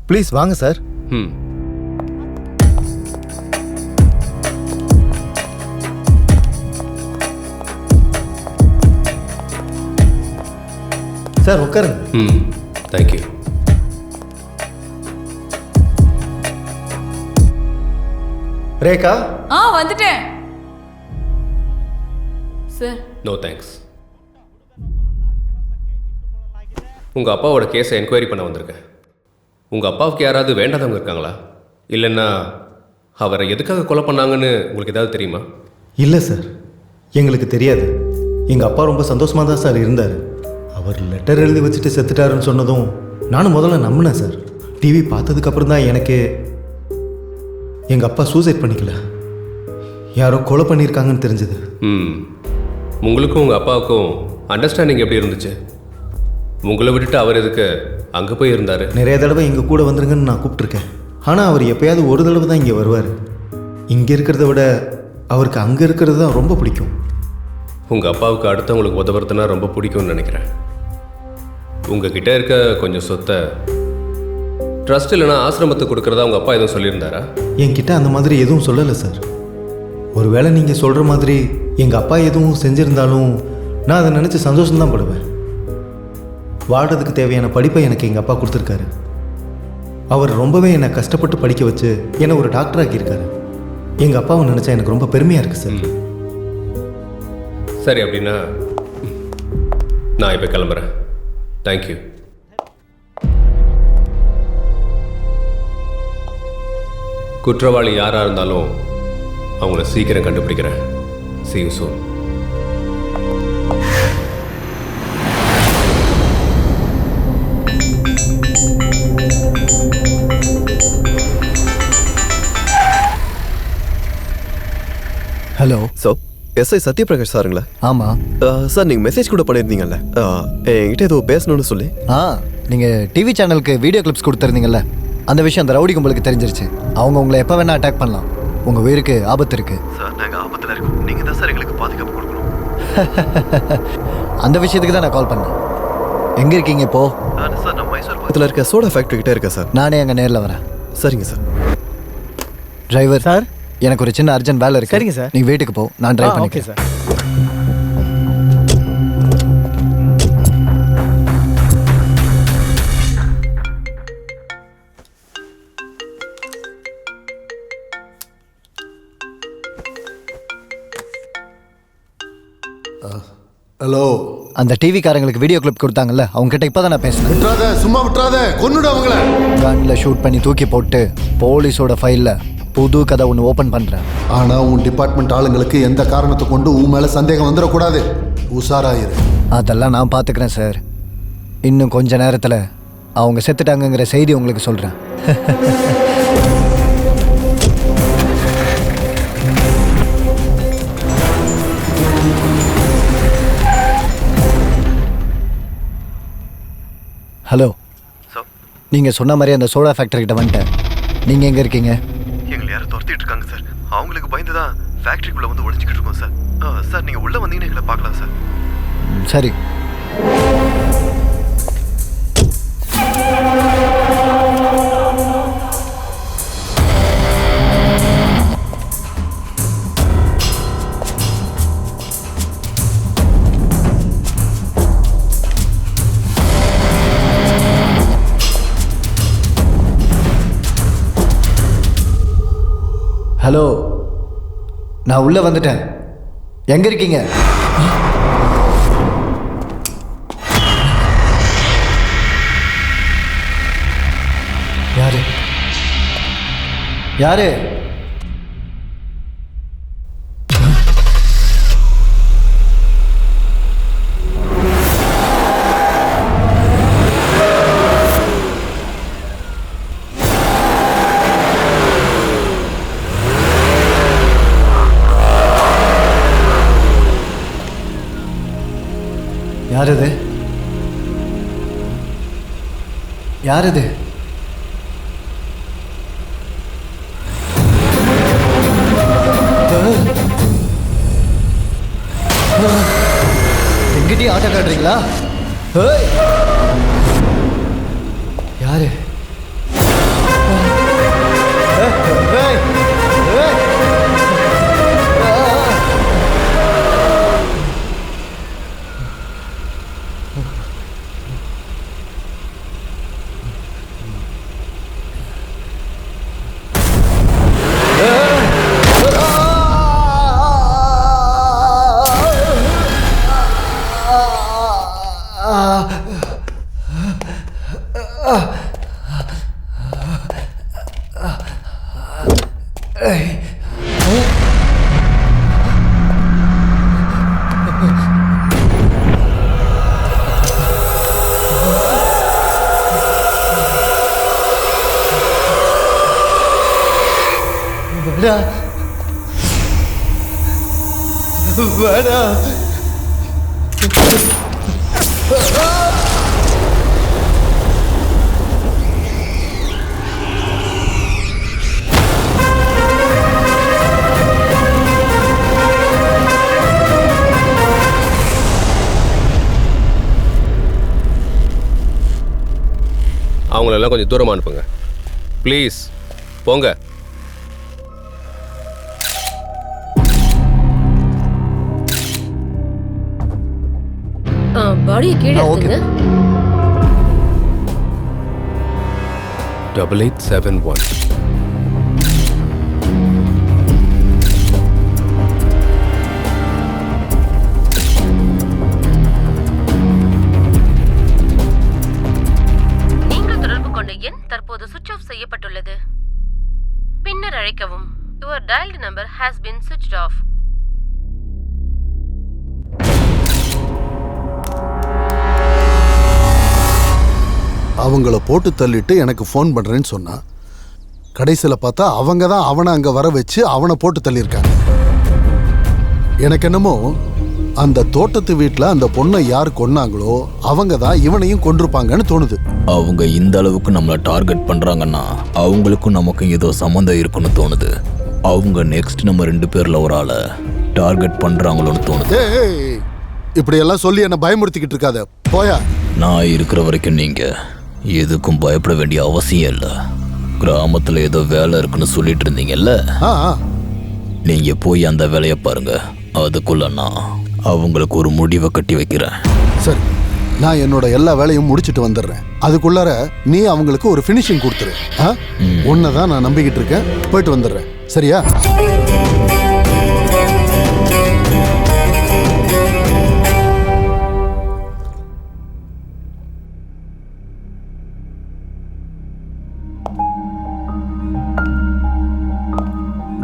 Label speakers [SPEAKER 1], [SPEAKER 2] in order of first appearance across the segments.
[SPEAKER 1] Please வாங்க sir. Sir உட்காருங்க.
[SPEAKER 2] Thank you.
[SPEAKER 1] Rekha.
[SPEAKER 3] வந்துட்டேன் சார்.
[SPEAKER 2] No thanks. உங்கள் அப்பாவோட கேஸை என்கொயரி பண்ண வந்திருக்கேன். உங்கள் அப்பாவுக்கு யாராவது வேண்டாதவங்க இருக்காங்களா? இல்லைன்னா அவரை எதுக்காக கொலை பண்ணாங்கன்னு உங்களுக்கு ஏதாவது தெரியுமா?
[SPEAKER 1] இல்லை சார், எங்களுக்கு தெரியாது. எங்கள் அப்பா ரொம்ப சந்தோஷமாக தான் சார் இருந்தார். அவர் லெட்டர் எழுதி வச்சுட்டு செத்துட்டாருன்னு சொன்னதும் நானும் முதல்ல நம்பினேன் சார். டிவி பார்த்ததுக்கப்புறம் தான் எனக்கு எங்கள் அப்பா சூசைட் பண்ணிக்கல, யாரோ கொலை பண்ணியிருக்காங்கன்னு தெரிஞ்சது.
[SPEAKER 2] உங்களுக்கும் உங்கள் அப்பாவுக்கும் அண்டர்ஸ்டாண்டிங் எப்படி இருந்துச்சு? உங்களை விட்டுட்டு அவர் எதுக்கு அங்கே போய் இருந்தார்?
[SPEAKER 1] நிறைய தடவை எங்கள் கூட வந்துருங்கன்னு நான் கூப்பிட்ருக்கேன். ஆனால் அவர் எப்போயாவது ஒரு தடவை தான் இங்கே வருவார். இங்கே இருக்கிறத விட அவருக்கு அங்கே இருக்கிறது தான் ரொம்ப பிடிக்கும்.
[SPEAKER 2] உங்கள் அப்பாவுக்கு அடுத்தவங்களுக்கு உதவுறதுனா ரொம்ப பிடிக்கும்னு நினைக்கிறேன். உங்ககிட்ட இருக்க கொஞ்சம் சொத்தை ட்ரஸ்ட் இல்லைனா ஆசிரமத்துக்கு கொடுக்குறதா உங்கள் அப்பா எதுவும் சொல்லியிருந்தாரா?
[SPEAKER 1] என்கிட்ட அந்த மாதிரி எதுவும் சொல்லலை சார். ஒருவேளை நீங்கள் சொல்கிற மாதிரி எங்கள் அப்பா எதுவும் செஞ்சுருந்தாலும் நான் அதை நினச்சி சந்தோஷம்தான் படுவேன். வாழ்கிறதுக்கு தேவையான படிப்பை எனக்கு எங்கள் அப்பா கொடுத்துருக்காரு. அவர் ரொம்பவே என்னை கஷ்டப்பட்டு படிக்க வச்சு என்னை ஒரு டாக்டர் ஆக்கியிருக்காரு. எங்கள் அப்பாவை நினச்சா எனக்கு ரொம்ப பெருமையாக இருக்குது சார்.
[SPEAKER 2] சரி, அப்படின்னா நான் இப்போ கிளம்புறேன். தேங்க்யூ. குற்றவாளி யாராக இருந்தாலும் அவங்கள சீக்கிரம் கண்டுபிடிக்கிறேன். See you soon.
[SPEAKER 1] Hello
[SPEAKER 4] sir, SI Sathyaprakash சாருங்களா?
[SPEAKER 1] ஆமாம்
[SPEAKER 4] சார், நீங்கள் மெசேஜ் கூட பண்ணியிருந்தீங்கல்ல, என்கிட்ட ஏதோ பேசணும்னு சொல்லி.
[SPEAKER 1] நீங்கள் டிவி சேனலுக்கு வீடியோ கிளிப்ஸ் கொடுத்துருந்தீங்கல்ல, அந்த விஷயம் அந்த ரவுடி கும்பலுக்கு தெரிஞ்சிருச்சு. அவங்க உங்களை எப்போ வேணால் அட்டாக் பண்ணலாம். உங்கள் உயிருக்கு ஆபத்து இருக்குது
[SPEAKER 4] சார். நாங்கள் ஆபத்தில் இருக்கோம். நீங்கள் தான் சார் எங்களுக்கு பாதுகாப்பு கொடுக்கணும்.
[SPEAKER 1] அந்த விஷயத்துக்கு தான் நான் கால் பண்ணேன். எங்கே இருக்கீங்க இப்போ?
[SPEAKER 4] சார், நான் மைசூர் பக்கத்தில் இருக்க சோடா ஃபேக்ட்ரி கிட்டே இருக்கேன் சார்.
[SPEAKER 1] நானே அங்கே நேரில் வரேன்.
[SPEAKER 4] சரிங்க சார்.
[SPEAKER 1] டிரைவர் சார், எனக்கு ஒரு சின்ன அர்ஜென்ட் வேலை இருக்கு. சரிங்க சார், நீங்கள் வீட்டுக்கு போ, நான் டிரைவ் பண்ணிக்கிறேன். சார்.
[SPEAKER 5] ஹலோ,
[SPEAKER 1] அந்த டிவிக்காரங்களுக்கு வீடியோ கிளிப் கொடுத்தாங்கல்ல, அவங்க கிட்ட இப்போதான் நான் பேசுறேன்.
[SPEAKER 5] விட்டுறாத, சும்மா விட்டுறாத, கொன்னுடு அவங்கள.
[SPEAKER 1] கன்ல ஷூட் பண்ணி தூக்கி போட்டு போலீஸோட ஃபைலில் புது கதை ஒன்று ஓப்பன் பண்ணுறேன்.
[SPEAKER 5] ஆனால் உன் டிபார்ட்மெண்ட் ஆளுங்களுக்கு எந்த காரணத்தை கொண்டு உன் மேலே சந்தேகம் வந்துடக்கூடாது. உஷாராயிரு.
[SPEAKER 1] அதெல்லாம் நான் பார்த்துக்கிறேன் சார். இன்னும் கொஞ்ச நேரத்தில் அவங்க செத்துட்டாங்கங்கிற செய்தி உங்களுக்கு சொல்கிறேன். ஹலோ
[SPEAKER 4] சார்,
[SPEAKER 1] நீங்கள் சொன்ன மாதிரி அந்த சோடா ஃபேக்டரி கிட்ட வந்துட்டேன். நீங்கள் எங்கே இருக்கீங்க?
[SPEAKER 4] எங்களை யாரும் துரத்திட்டு இருக்காங்க சார். அவங்களுக்கு பயந்து தான் ஃபேக்ட்ரிக்குள்ளே வந்து ஒழிஞ்சிக்கிட்டு இருக்கோம் சார். சார், நீங்கள் உள்ளே வந்தீங்கன்னா எங்களை பார்க்கலாம் சார்.
[SPEAKER 1] சரி. ஹலோ, நான் உள்ளே வந்துட்டேன். எங்கே இருக்கீங்க? யாரு யாரு? யார் இது? யார் இது? எங்கிட்டயும் ஆட்டம் காட்டுறீங்களா? வேண்டாம் வேண்டாம்.
[SPEAKER 2] அவங்களெல்லாம் கொஞ்சம் தூரமாக அனுப்புங்க ப்ளீஸ். போங்க.
[SPEAKER 3] பாடியை கீழே இருக்குங்க.
[SPEAKER 2] 8871.
[SPEAKER 3] நீங்கள் தொடர்பு கொண்ட எண் தற்போது சுவிட்ச் ஆஃப் செய்யப்பட்டுள்ளது. பின்னர் அழைக்கவும். Your dialed number has been switched off.
[SPEAKER 5] அவங்கள போட்டு தள்ளிட்டு எனக்கு ஃபோன் பண்ணுறேன்னு சொன்னான். கடைசியில் பார்த்தா அவங்க தான் அவனை அங்கே வர வச்சு அவனை போட்டு தள்ளியிருக்காங்க. எனக்கு என்னமோ அந்த தோட்டத்து வீட்டில் அந்த பொண்ணை யார் கொன்னாங்களோ அவங்க தான் இவனையும் கொண்டிருப்பாங்கன்னு தோணுது.
[SPEAKER 6] அவங்க இந்த அளவுக்கு நம்மளை டார்கெட் பண்ணுறாங்கன்னா அவங்களுக்கும் நமக்கும் ஏதோ சம்மந்தம் இருக்குன்னு தோணுது. அவங்க நெக்ஸ்ட் நம்ம 2 பேரில் ஒரு ஆளை டார்கெட் பண்ணுறாங்களோன்னு தோணுது.
[SPEAKER 5] ஏய், இப்படியெல்லாம் சொல்லி என்னை பயமுறுத்திக்கிட்டு இருக்காத, போயா.
[SPEAKER 6] நான் இருக்கிற வரைக்கும் நீங்கள் எதுக்கும் பயப்பட வேண்டிய அவசியம் இல்லை. கிராமத்தில் ஏதோ வேலை இருக்குன்னு சொல்லிட்டு இருந்தீங்கல்ல, நீங்கள் போய் அந்த வேலையை பாருங்க. அதுக்குள்ள நான் அவங்களுக்கு ஒரு முடிவை கட்டி வைக்கிறேன்.
[SPEAKER 5] சரி, நான் என்னோட எல்லா வேலையும் முடிச்சுட்டு வந்துடுறேன். அதுக்குள்ளார நீ அவங்களுக்கு ஒரு ஃபினிஷிங் கொடுத்துரு. உன்னை தான் நான் நம்பிக்கிட்டு இருக்கேன். போயிட்டு வந்துடுறேன், சரியா?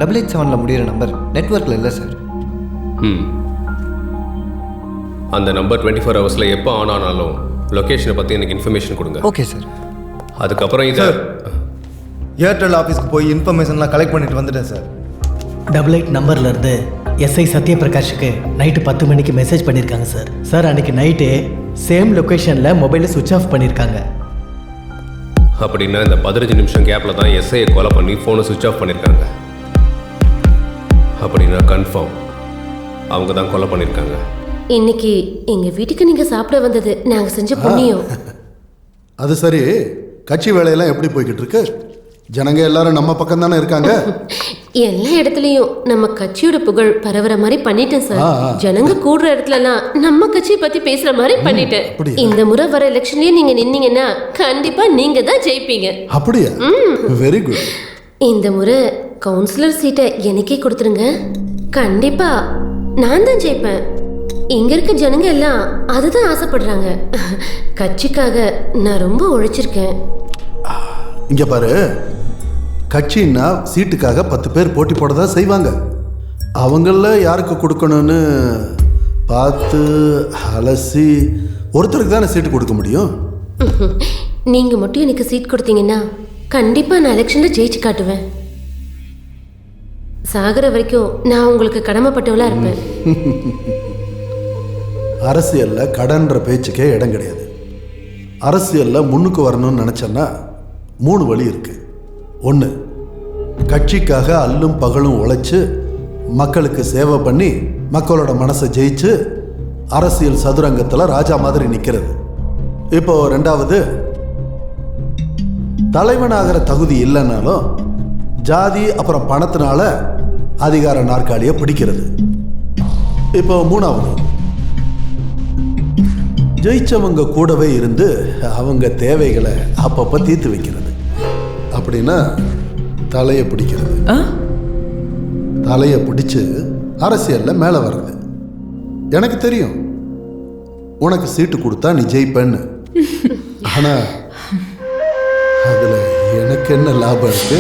[SPEAKER 1] டபுள் 87 முடிகிற நம்பர் நெட்வொர்க்கில் இல்லை சார்.
[SPEAKER 2] அந்த நம்பர் 24 ஹவர்ஸில் எப்போ ஆன் ஆனாலும் லொக்கேஷனை பற்றி எனக்கு இன்ஃபர்மேஷன் கொடுங்க.
[SPEAKER 1] Okay sir.
[SPEAKER 2] அதுக்கப்புறம் இதை
[SPEAKER 1] ஏர்டெல் ஆஃபீஸ்க்கு போய் இன்ஃபர்மேஷன்லாம் கலெக்ட் பண்ணிட்டு வந்துட்டேன் சார்.
[SPEAKER 7] 88 நம்பர்லேருந்து எஸ்ஐ சத்யபிரகாஷுக்கு நைட்டு 10 மணிக்கு மெசேஜ் பண்ணியிருக்காங்க சார். சார் அன்றைக்கி நைட்டு சேம் லொக்கேஷனில் மொபைலை சுவிட்ச் ஆஃப் பண்ணியிருக்காங்க.
[SPEAKER 2] அப்படின்னா இந்த 15 நிமிஷம் கேப்பில் தான் எஸ்ஐயை கொலை பண்ணி ஃபோனை சுவிட்ச் ஆஃப் பண்ணியிருக்காங்க. அப்படின்னா கன்ஃபார்ம் அவங்க தான் கொலை பண்ணியிருக்காங்க.
[SPEAKER 3] இன்னைக்கு எங்க வீட்டுக்கு நீங்க சாப்பிட வந்தது நாங்க செஞ்ச புண்ணியம்.
[SPEAKER 5] அது சரி, கட்சி வேலையெல்லாம் எப்படி போய்கிட்டு இருக்கு? ஜனங்க எல்லாரும் நம்ம பக்கம் தானே இருக்காங்க.
[SPEAKER 3] எல்லா இடத்துலயும் நம்ம கட்சியோட புகழ் பரவுற மாதிரி பண்ணிட்டேன் சார். ஜனங்க கூடுற இடத்துலலாம் நம்ம கட்சியை பத்தி பேசுற மாதிரி பண்ணிட்டேன். இந்த முறை வர எலெக்ஷன்லயே நீங்க நின்னீங்கன்னா கண்டிப்பா நீங்க தான் ஜெயிப்பீங்க.
[SPEAKER 5] அப்படியா? Very good.
[SPEAKER 3] இந்த முறை கவுன்சிலர் சீட்டை எனக்கே கொடுத்துருங்க. கண்டிப்பா நான் தான் ஜெயிப்பேன். இங்க இருக்க ஜனங்க எல்லாம் அதுதான் ஆசைப்படுறாங்க. கட்சிக்காக நான் ரொம்ப உழைச்சிருக்கேன்.
[SPEAKER 5] இங்க பாரு, கட்சின்னா சீட்டுக்காக 10 பேர் போட்டி போட தான் செய்வாங்க. அவங்கள யாருக்கு கொடுக்கணும்னு பார்த்து அலசி ஒருத்தருக்கு தானே சீட்டு கொடுக்க முடியும்.
[SPEAKER 3] நீங்க மட்டும் எனக்கு சீட் கொடுத்தீங்கன்னா கண்டிப்பா நான் எலெக்ஷன்ல ஜெயிச்சு காட்டுவேன். சாகர வரைக்கும் நான் உங்களுக்கு கடமைப்பட்டவளா இருப்பேன்.
[SPEAKER 5] அரசியல்ல கடன்ற பேச்சுக்கே இடம் கிடையாது. அரசியல்ல முன்னுக்கு வரணும்னு நினைச்சேன்னா 3 வழி இருக்கு. 1, கட்சிக்காக அல்லும் பகலும் உழைச்சு மக்களுக்கு சேவை பண்ணி மக்களோட மனசை ஜெயிச்சு அரசியல் சதுரங்கத்தில் ராஜா மாதிரி நிற்கிறது. இப்போ 2வது, தலைவனாகிற தகுதி இல்லைன்னாலும் ஜாதி அப்புறம் பணத்தினால அதிகார நாற்காலியை பிடிக்கிறது. இப்போ 3வது, ஜெயிச்சவங்க கூடவே இருந்து அவங்க தேவைகளை அப்பப்போ தீர்த்து வைக்கிறது. அப்படின்னா தலையை பிடிக்கிறது. தலையை பிடிச்சு அரசியல்ல மேலே வர்றது. எனக்கு தெரியும் உனக்கு சீட்டு கொடுத்தா நீ ஜெயிப்பேன்னு. ஆனா அதுல எனக்கு என்ன லாபம் இருக்கு?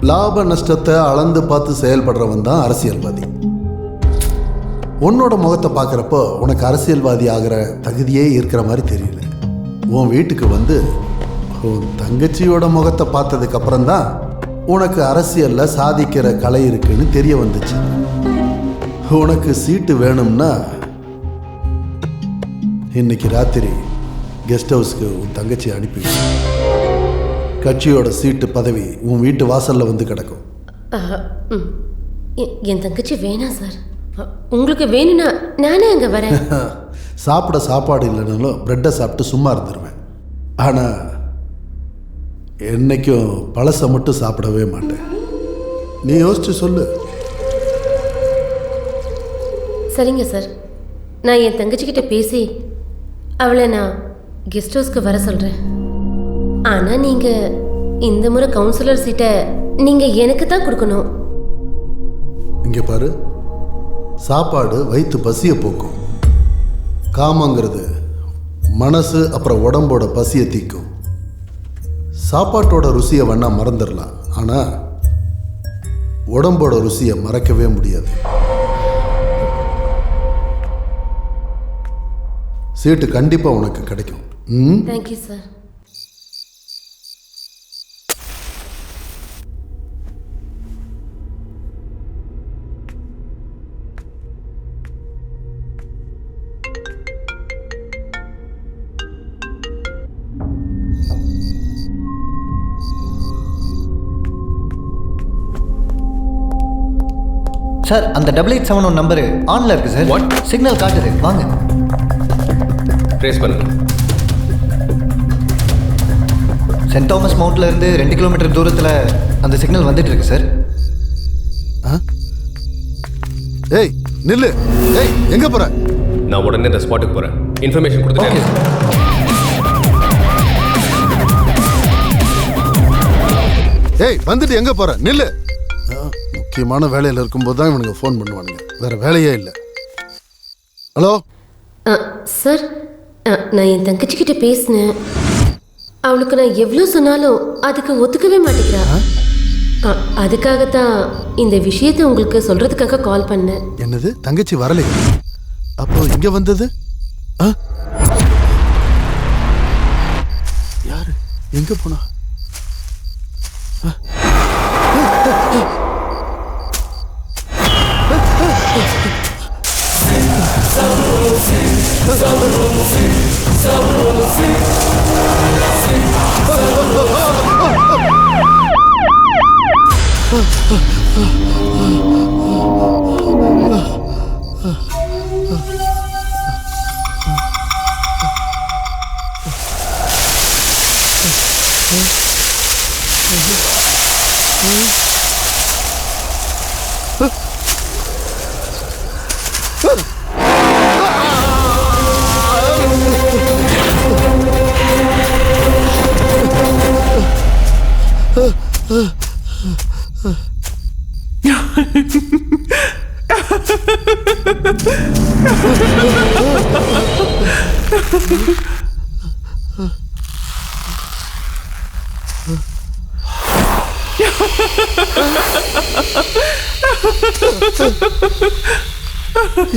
[SPEAKER 5] லாப நஷ்டத்தை அளந்து பார்த்து செயல்படுறவன் தான் அரசியல்வாதி. உன்னோட முகத்தை பார்க்குறப்போ உனக்கு அரசியல்வாதி ஆகிற தகுதியே இருக்கிற மாதிரி தெரியல. உன் வீட்டுக்கு வந்து உன் தங்கச்சியோட முகத்தை பார்த்ததுக்கு அப்புறம்தான் உனக்கு அரசியல்ல சாதிக்கிற கலை இருக்குன்னு தெரிய வந்துச்சு. உனக்கு சீட்டு வேணும்னா இன்னைக்கு ராத்திரி கெஸ்ட் ஹவுஸ்க்கு உன் தங்கச்சி அனுப்பி கட்சியோட சீட்டு பதவி உன் வீட்டு வாசல்ல வந்து கிடக்கும்.
[SPEAKER 3] என் தங்கச்சி வேணாம் சார். உங்களுக்கு வேணும்னா நானே அங்கே வரேன்.
[SPEAKER 5] சாப்பிட சாப்பாடு இல்லைனாலும் பிரெட்டை சாப்பிட்டு சும்மா இருந்துருவேன். ஆனால் என்னைக்கும் பழசை மட்டும் சாப்பிடவே மாட்டேன். நீ யோசிச்சு சொல்லு.
[SPEAKER 3] சரிங்க சார், நான் என் தங்கச்சிக்கிட்ட பேசி அவளை நான் கெஸ்ட் ஹவுஸ்க்கு வர சொல்கிறேன். ஆனால் நீங்கள் இந்த முறை கவுன்சிலர் சீட்டை நீங்கள் எனக்கு தான் கொடுக்கணும்.
[SPEAKER 5] இங்கே பாரு, சாப்பாடு வயிற்று பசியை போக்கும். காமங்கிறது மனசு அப்புறம் உடம்போட பசியை தீக்கும். சாப்பாட்டோட ருசியை வேணா மறந்துடலாம், ஆனால் உடம்போட ருசியை மறக்கவே முடியாது. சீட்டு கண்டிப்பாக உனக்கு கிடைக்கும்.
[SPEAKER 3] Thank you sir.
[SPEAKER 8] சார், அந்த 8871 நம்பரு ஆன்ல இருக்கு சார்.
[SPEAKER 2] What?
[SPEAKER 8] சிக்னல் காட்டுது, வாங்க.
[SPEAKER 2] ட்ரேஸ் பண்ணுங்க.
[SPEAKER 8] சென்ட் தாமஸ் மவுண்ட்ல இருந்து 2 கிலோமீட்டர் தூரத்தில் அந்த சிக்னல் வந்துட்டு இருக்கு சார்.
[SPEAKER 5] ஏய் நில்லு. ஏய் எங்க போற?
[SPEAKER 2] நான் உடனே இந்த ஸ்பாட்டுக்கு போகிறேன். இன்ஃபர்மேஷன் கொடுத்துட்டேன்.
[SPEAKER 5] ஏய் வந்துட்டு எங்க போற? நில்லு. முக்கியமான வேலையில் இருக்கும்போது தான் இவனுங்க ஃபோன் பண்ணுவானுங்க, வேற வேலையே இல்லை. ஹலோ
[SPEAKER 3] சார், நான் என் தங்கச்சிக்கிட்ட பேசினேன். அவளுக்கு நான் எவ்வளோ சொன்னாலும் அதுக்கு ஒத்துக்கவே மாட்டேங்கிறா. அதுக்காகத்தான் இந்த விஷயத்தை உங்களுக்கு சொல்றதுக்காக கால் பண்ணேன்.
[SPEAKER 5] என்னது, தங்கச்சி வரலை? அப்போ இங்க வந்தது யாரு? எங்க போனா?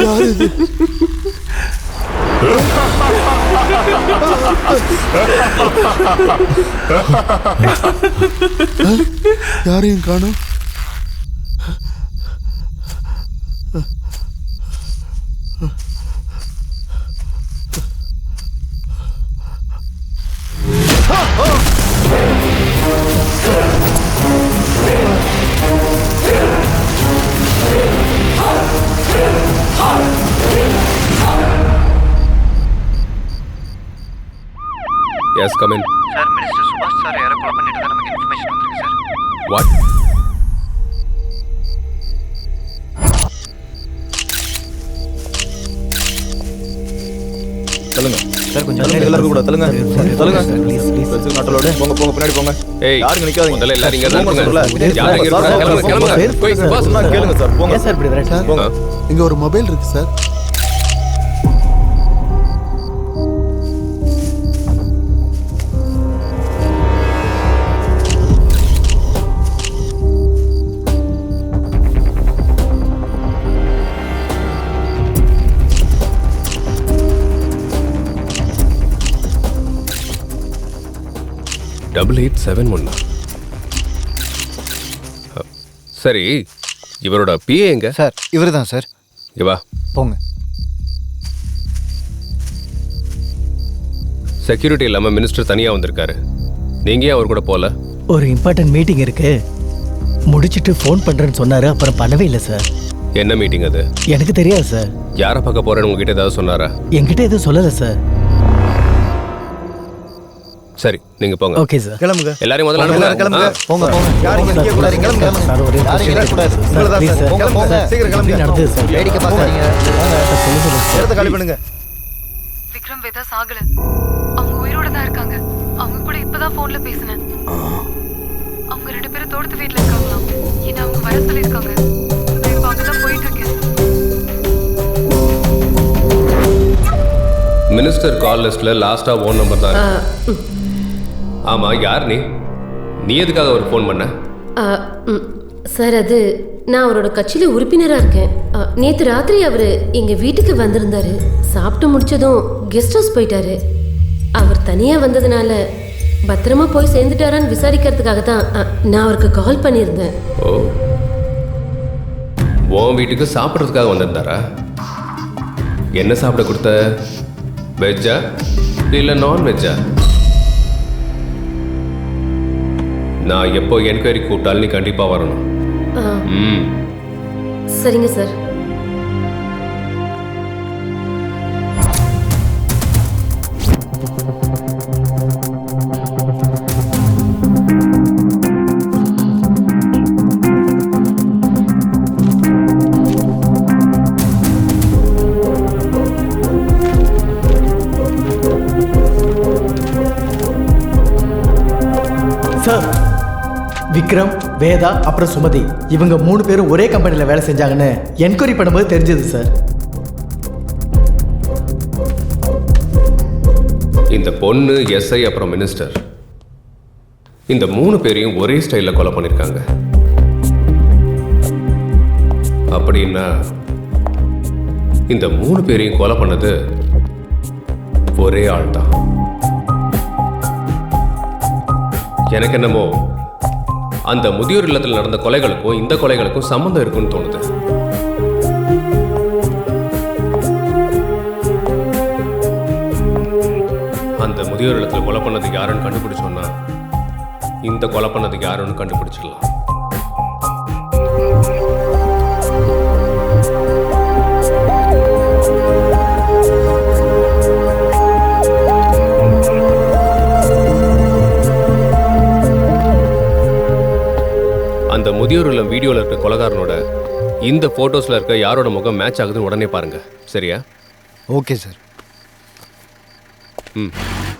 [SPEAKER 5] யார் இது? யாரையும் காணோம்.
[SPEAKER 2] Yes come in.
[SPEAKER 4] Sir, minister சுபாஷ் சார் யாரோ கொலை பண்ணிட்டு தான் நமக்கு இன்ஃபர்மேஷன் வந்திருக்கு சார்.
[SPEAKER 2] வாட்?
[SPEAKER 8] சொல்லுங்க சார், கொஞ்சம் எல்லாரும் கூட சொல்லுங்க. சொல்லுங்க ப்ளீஸ் ப்ளீஸ். நாட்டலோட போங்க போங்க, பின்னாடி போங்க.
[SPEAKER 2] ஏய்,
[SPEAKER 8] யாருங்க நிக்காதீங்க.
[SPEAKER 2] முதல்ல எல்லாரும் இங்க தான்
[SPEAKER 8] போங்க
[SPEAKER 2] இருங்க.
[SPEAKER 8] சார்.
[SPEAKER 2] யார் இங்க இருக்காங்க? கிளம்புங்க, கிளம்புங்க. போய் பாஸ்
[SPEAKER 8] சொன்னா கேளுங்க சார். போங்க சார், இப்படி வரேன் சார். போங்க.
[SPEAKER 5] இங்க ஒரு மொபைல் இருக்கு சார்.
[SPEAKER 2] 8871. சரி, இவரோட பிஏ எங்க?
[SPEAKER 9] சார் இவர் தான் சார்.
[SPEAKER 2] இங்க வா.
[SPEAKER 9] போங்க.
[SPEAKER 2] செக்யூரிட்டி இல்லாம மினிஸ்டர் தனியா வந்திருக்காரு. நீங்க ஏன் அவர் கூட போல?
[SPEAKER 7] ஒரு இம்பார்ட்டன்ட் மீட்டிங் இருக்கு, முடிச்சிட்டு ஃபோன் பண்றேன்னு சொன்னாரு, அப்புறம் பண்ணவே இல்லை சார்.
[SPEAKER 2] என்ன மீட்டிங் அது?
[SPEAKER 7] எனக்கு தெரியாது சார்.
[SPEAKER 2] யாரை பார்க்க போறேன்னு உங்ககிட்ட ஏதாவது சொன்னாரா?
[SPEAKER 7] என்கிட்ட எதுவும் சொல்லலை சார்.
[SPEAKER 2] சரி, நீங்க போங்க.
[SPEAKER 7] Okay sir.
[SPEAKER 1] கிளம்புங்க.
[SPEAKER 2] எல்லாரையும் முதல்ல
[SPEAKER 1] எல்லாரும்
[SPEAKER 2] அனுப்புங்க.
[SPEAKER 1] கிளம்புங்க.
[SPEAKER 2] ஆ.
[SPEAKER 1] போங்க போங்க. யாரும் இங்க நிக்க கூடாது. கிளம்புங்க.
[SPEAKER 7] சார், ஒரே
[SPEAKER 1] யாரும் இங்க கூடாது.
[SPEAKER 7] சார்,
[SPEAKER 1] உங்களதான்
[SPEAKER 7] please
[SPEAKER 1] சார்.
[SPEAKER 7] சார்.
[SPEAKER 1] போங்க போங்க. சீக்கிரம் கிளம்புங்க.
[SPEAKER 7] நடந்தது சார்.
[SPEAKER 9] வேடிக்கை பார்க்காதீங்க.
[SPEAKER 1] இடத்த காலி பண்ணுங்க.
[SPEAKER 10] விக்ரம் வேதா சாகல, அவங்க உயிரோட தான் இருக்காங்க. அவங்க கூட இப்பதான் போன்ல பேசினேன். அவங்க 2 பேரும் தோட்டத்து வீட்டுல இருக்காங்களாம். என்ன அவங்க வர சொல்லியிருக்காங்க. இப்ப அங்கதான் போயிட்டு இருக்கேன்.
[SPEAKER 2] மினிஸ்டர் கால் லிஸ்ட்ல லாஸ்டா ஓன் நம்பர் தான் இருக்கு. ஆமா, யார் நீ? நீ எதுக்காக அவர் ஃபோன் பண்ண?
[SPEAKER 3] சார், அது நான் அவரோட கட்சியில உறுப்பினராக இருக்கேன். நேற்று ராத்திரி அவர் எங்கள் வீட்டுக்கு வந்திருந்தாரு. சாப்பிட்டு முடிச்சதும் கெஸ்ட் ஹவுஸ் போயிட்டாரு. அவர் தனியாக வந்ததுனால பத்திரமா போய் சேர்ந்துட்டாரான்னு விசாரிக்கிறதுக்காக தான் நான் அவருக்கு கால் பண்ணியிருந்தேன்.
[SPEAKER 2] ஓ, உன் வீட்டுக்கு சாப்பிட்றதுக்காக வந்திருந்தாரா? என்ன சாப்பிட கொடுத்த? வெஜ்ஜா இல்லை நான்வெஜ்ஜா? நான் எப்போ என்கொயரி கூப்பிட்டாலும் நீ கண்டிப்பாக வரணும்.
[SPEAKER 3] சரிங்க சார்.
[SPEAKER 7] சார், விக்ரம், வேதா, அப்புறம் சுமதி, இவங்க 3 பேரும் ஒரே கம்பெனியில் வேலை செஞ்சாங்கன்னு என்கொயரி பண்ணும்போது தெரிஞ்சது சார்.
[SPEAKER 2] இந்த பொண்ணு, எஸ்ஐ, அப்புறம் மினிஸ்டர், இந்த 3 பேரையும் ஒரே ஸ்டைலில் கொலை பண்ணியிருக்காங்க. அப்படின்னா இந்த 3 பேரையும் கொலை பண்ணது ஒரே ஆள் தான். எனக்கு என்னமோ அந்த முதியோர் இல்லத்தில் நடந்த கொலைகளுக்கும் இந்த கொலைகளுக்கும் சம்மந்தம் இருக்குன்னு தோணுது. அந்த முதியோர் இல்லத்தில் கொலை பண்ணதுக்கு யாருன்னு கண்டுபிடிச்சோன்னா இந்த கொலை பண்ணதுக்கு யாருன்னு கண்டுபிடிச்சிடலாம். அந்த முதியோர் இல்லம் வீடியோவில் இருக்க கொலைகாரனோட இந்த ஃபோட்டோஸில் இருக்க யாரோட முகம் மேட்ச் ஆகுதுன்னு உடனே பாருங்க. சரியா?
[SPEAKER 9] Okay sir.
[SPEAKER 2] ம்.